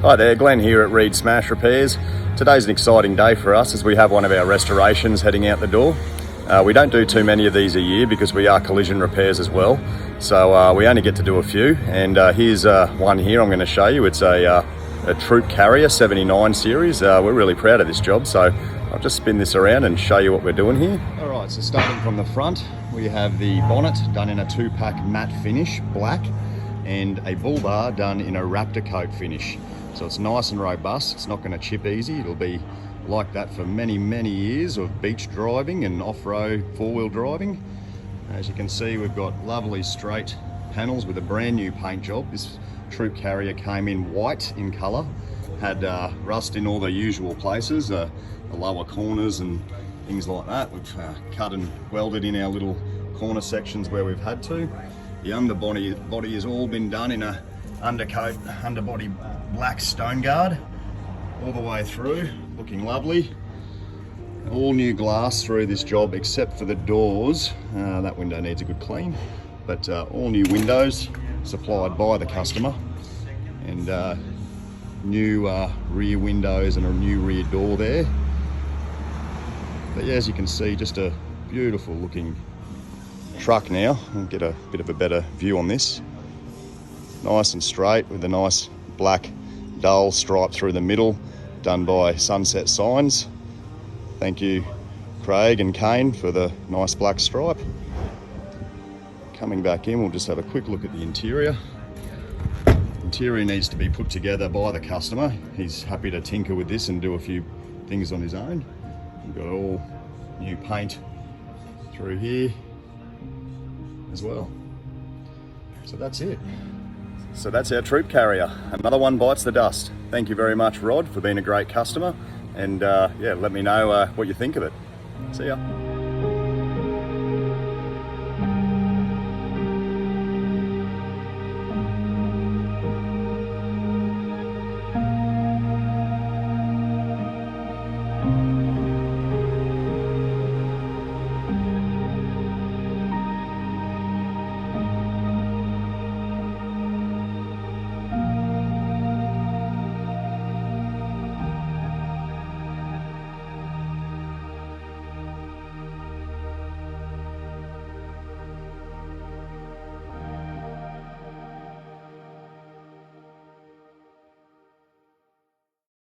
Hi there, Glenn here at Reed Smash Repairs. Today's an exciting day for us as we have one of our restorations heading out the door. We don't do too many of these a year because we are collision repairs as well. So we only get to do a few, and here's one here I'm going to show you. It's a Troop Carrier 79 series. We're really proud of this job, so I'll just spin this around and show you what we're doing here. Alright, so starting from the front, we have the bonnet done in a 2-pack matte finish, black, and a bull bar done in a Raptor coat finish. So it's nice and robust, it's not going to chip easy, it'll be like that for many, many years of beach driving and off-road 4-wheel driving. As you can see, we've got lovely straight panels with a brand new paint job. This Troop Carrier came in white in colour, had rust in all the usual places, the lower corners and things like that. We've cut and welded in our little corner sections where we've had to. The underbody has all been done in a underbody black stone guard all the way through, looking lovely. All new glass through this job except for the doors. That window needs a good clean, but all new windows supplied by the customer, and new rear windows and a new rear door there. But yeah, as you can see, just a beautiful looking truck now. I'll get a bit of a better view on this. Nice and straight with a nice black dull stripe through the middle, done by Sunset Signs. Thank you, Craig and Kane, for the nice black stripe. Coming back in, we'll just have a quick look at the interior. Interior needs to be put together by the customer. He's happy to tinker with this and do a few things on his own. We've got all new paint through here as well. So that's it. So that's our Troop Carrier. Another one bites the dust. Thank you very much, Rod, for being a great customer. And yeah, let me know what you think of it. See ya.